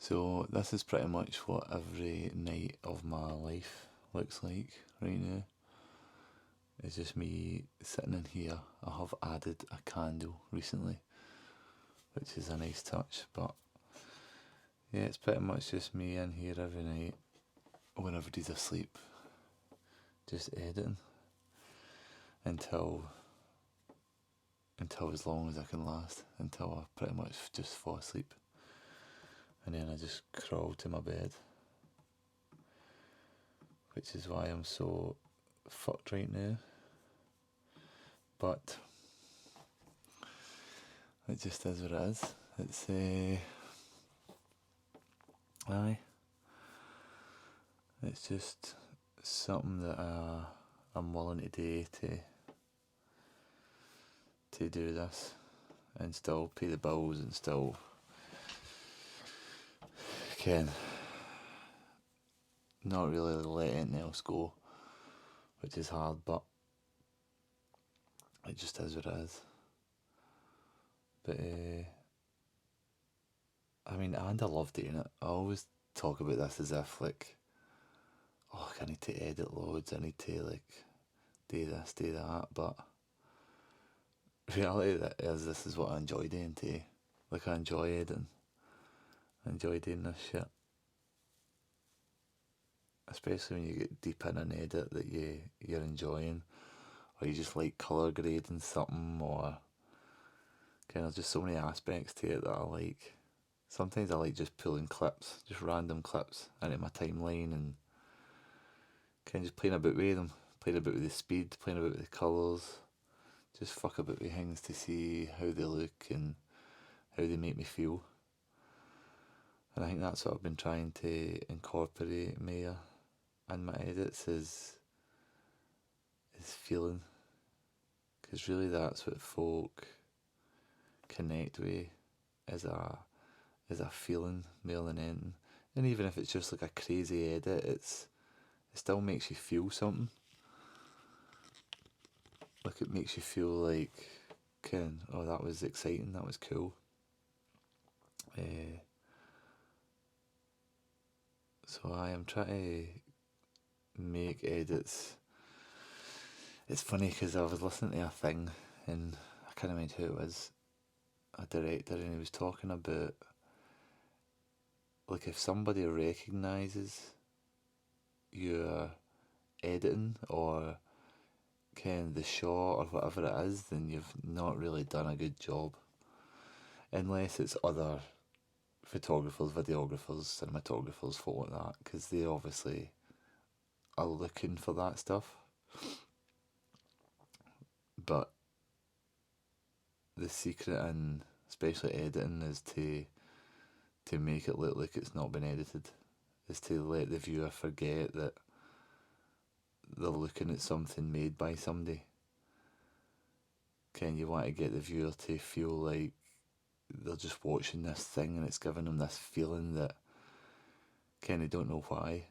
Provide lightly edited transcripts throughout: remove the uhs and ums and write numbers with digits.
So this is pretty much what every night of my life looks like right now. It's just me sitting in here. I have added a candle recently, which is a nice touch, but yeah, it's pretty much just me in here every night when everybody's asleep, just editing until as long as I can last, until I pretty much just fall asleep. And then I just crawl to my bed, which is why I'm so fucked right now. But it just is what it is. It's aye. It's just something that I'm willing to do to do this and still pay the bills and still can not really let anything else go, which is hard, but it just is what it is. But I mean, and I love doing it. I always talk about this as if like, oh, I need to edit loads. I need to like do this, do that. But reality that is, this is what I enjoy doing too. Like I enjoy editing. I enjoy doing this shit. Especially when you get deep in an edit that you're enjoying, or you just like colour grading something, or kind of just so many aspects to it that I like. Sometimes I like just pulling clips, just random clips into my timeline and kind of just playing about with them, playing about with the speed, playing about with the colours, just fuck about with things to see how they look and how they make me feel. And I think that's what I've been trying to incorporate more in my edits is feeling, because really that's what folk connect with, is a feeling more than anything. And even if it's just like a crazy edit, it still makes you feel something. Like it makes you feel like, oh, that was exciting, that was cool. Uh, so I am trying to make edits. It's funny because I was listening to a thing and I can't remember who it was, a director, and he was talking about like if somebody recognises your editing or the shot or whatever it is, then you've not really done a good job. Unless it's other photographers, videographers, cinematographers, folk like that, because they obviously are looking for that stuff. But the secret in especially editing is to make it look like it's not been edited. Is to let the viewer forget that they're looking at something made by somebody. You want to get the viewer to feel like they're just watching this thing and it's giving them this feeling that they don't know why.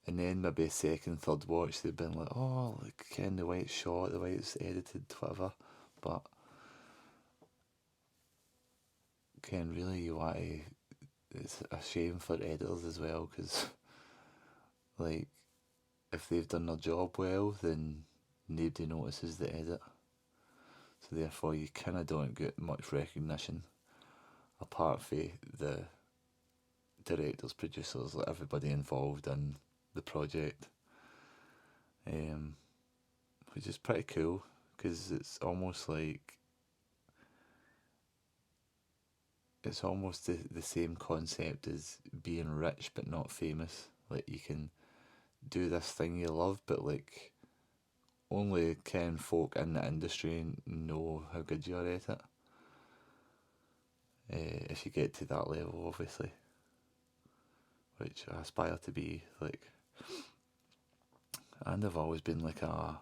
And then maybe a second, third watch, they've been like, oh, look, the way it's shot, the way it's edited, whatever. But really you want to, it's a shame for editors as well, because like if they've done their job well, then nobody notices the edit. So therefore, you kind of don't get much recognition apart from the directors, producers, like everybody involved in the project, um, which is pretty cool because it's almost the same concept as being rich but not famous. Like you can do this thing you love, but like only folk in the industry know how good you are at it. If you get to that level, obviously, which I aspire to be. Like, and I've always been like a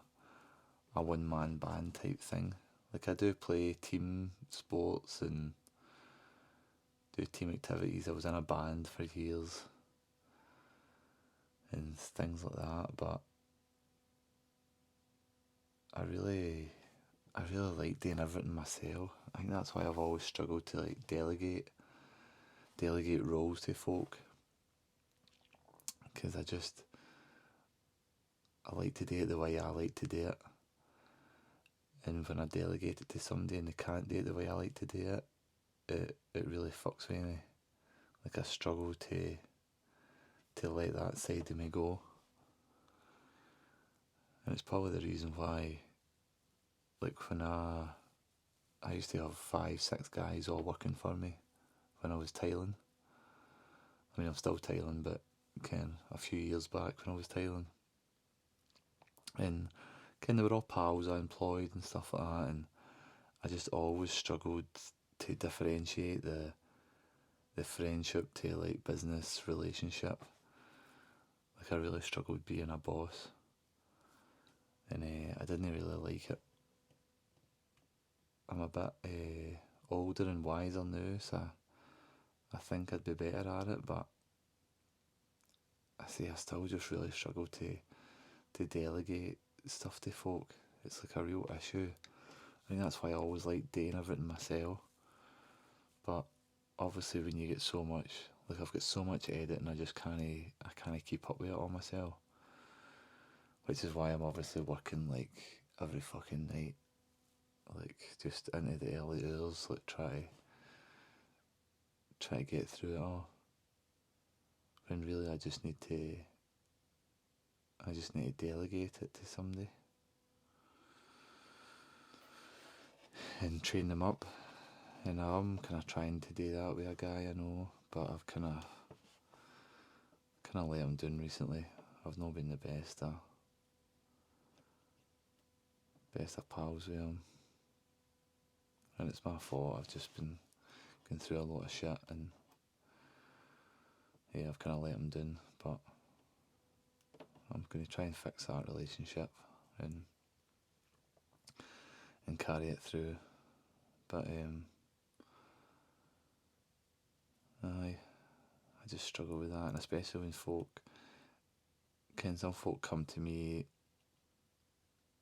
one man band type thing. Like I do play team sports and do team activities. I was in a band for years and things like that, but I really like doing everything myself. I think that's why I've always struggled to like delegate delegate roles to folk, because I like to do it the way I like to do it. And when I delegate it to somebody and they can't do it the way I like to do it, it really fucks with me. Like, I struggle to let that side of me go. And it's probably the reason why, like, when I used to have 5, 6 guys all working for me when I was tiling. I mean, I'm still tiling, but a few years back when I was tiling. And they were all pals I employed and stuff like that, and I just always struggled to differentiate the friendship to, like, business relationship. Like, I really struggled being a boss, and I didn't really like it. I'm a bit older and wiser now, so I think I'd be better at it, but I still just really struggle to delegate stuff to folk. It's like a real issue. I think that's why I always like doing everything myself. But obviously when you get so much, like, I've got so much editing, I can't keep up with it all myself. Which is why I'm obviously working like every fucking night, like just into the early hours, like try to get through it all. When really I just need to delegate it to somebody and train them up. And I'm kind of trying to do that with a guy I know, but I've kind of let him down recently. I've not been the best of pals with him, and it's my fault. I've just been going through a lot of shit, and yeah, I've kind of let him down. But I'm going to try and fix that relationship and carry it through. But I just struggle with that, and especially when some folk come to me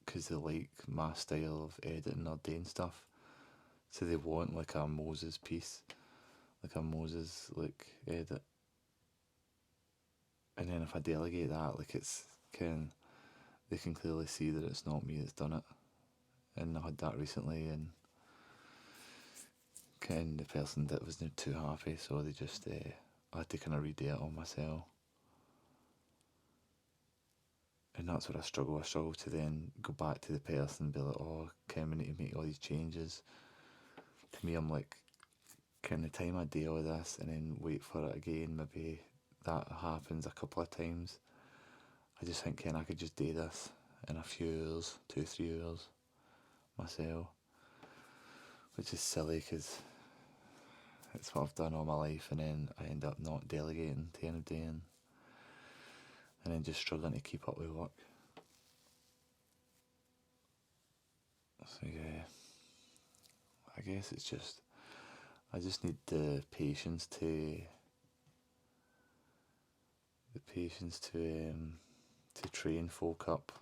because they like my style of editing or doing stuff, so they want like a Moses piece, like a Moses like edit, and then if I delegate that, like, they can clearly see that it's not me that's done it. And I had that recently, and the person that was not too happy, so they just I had to kind of redo it on myself. And that's where I struggle. I struggle to then go back to the person and be like, oh, Ken, we need to make all these changes. To me, I'm like, the time I do all this and then wait for it again, maybe that happens a couple of times. I just think, I could just do this in a few hours, 2-3 hours myself. Which is silly, because it's what I've done all my life, and then I end up not delegating to anybody, and then just struggling to keep up with work. So yeah, I guess it's just, I just need the patience to train folk up,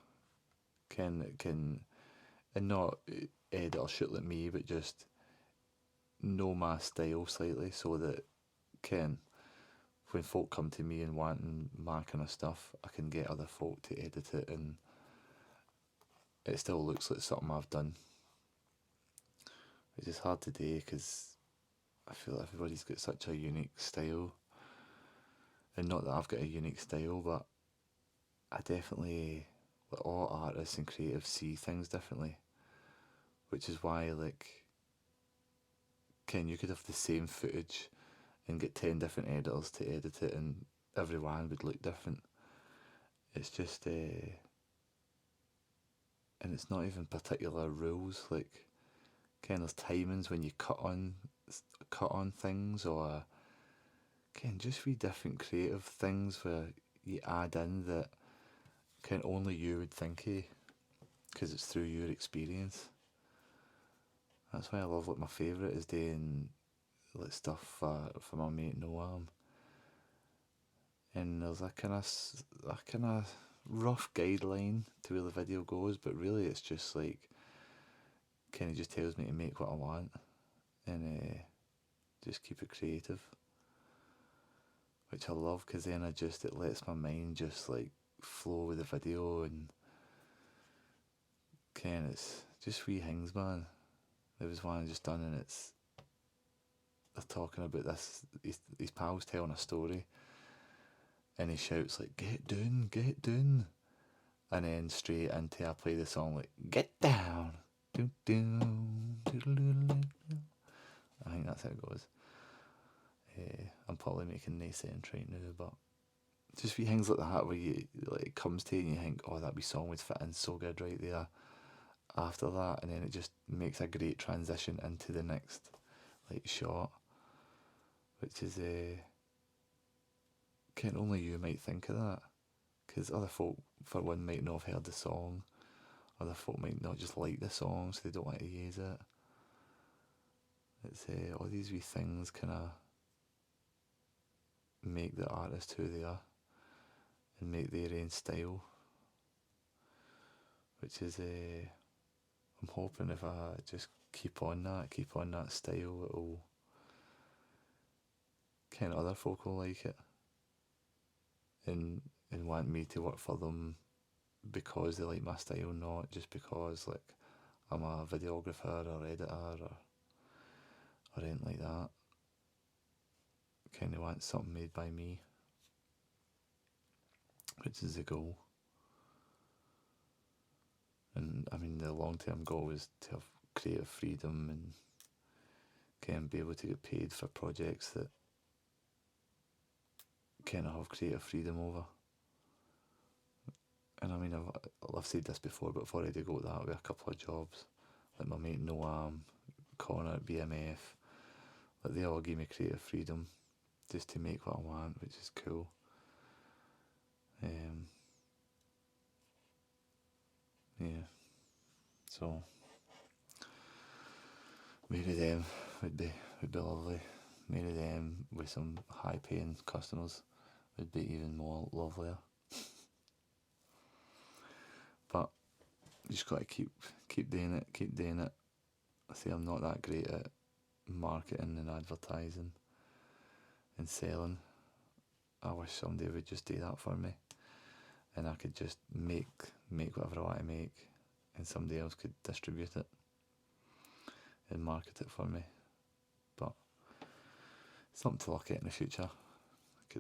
can and not edit or shit like me, but just know my style slightly, so that when folk come to me and wanting my kind of stuff, I can get other folk to edit it and it still looks like something I've done. It's just hard to do because I feel like everybody's got such a unique style. And not that I've got a unique style, but I definitely, like, all artists and creatives see things differently. Which is why, like, you could have the same footage and get 10 different editors to edit it, and every one would look different. It's just, and it's not even particular rules. Like, there's timings when you cut on things, or just wee different creative things where you add in that only you would think of, because it's through your experience. That's why I love, like, my favourite is doing, like, stuff for my mate Noam. And there's a kind of rough guideline to where the video goes, but really it's just like, he just tells me to make what I want, and just keep it creative. which I love because then it lets my mind just like flow with the video and Ken, it's just wee things, man. There was one I just done, and they're talking about this. His pal's telling a story, and he shouts like, get down," and then straight into I play the song like, "Get down." Doo doo, doo. I think that's how it goes. I'm probably making no sense right now, but just wee things like that where you like it comes to you and you think, oh, that wee song would fit in so good right there after that, and then it just makes a great transition into the next like shot, which is can only you might think of that, because other folk for one might not have heard the song, other folk might not just like the song so they don't want to use it. It's all these wee things kind of make the artist who they are and make their own style, which is I'm hoping if I just keep on that style, it'll kind of other folk will like it and want me to work for them because they like my style, not just because like I'm a videographer or editor or anything like that. Kind of want something made by me, which is the goal. And I mean, the long term goal is to have creative freedom and kind of be able to get paid for projects that kind of have creative freedom over. And I mean, I've said this before, but I've already got that with a couple of jobs. Like my mate Noam, Connor at BMF, like they all give me creative freedom just to make what I want, which is cool. Yeah, so maybe them would be lovely. Maybe them with some high paying customers would be even more lovelier. But you just gotta keep doing it. I say I'm not that great at marketing and advertising and selling. I wish somebody would just do that for me, and I could just make whatever I want to make, and somebody else could distribute it and market it for me. But something to look at in the future.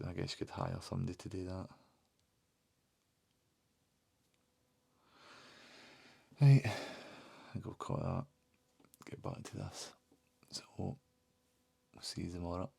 I guess you could hire somebody to do that. Right, I go cut that. Get back to this. So, see you tomorrow.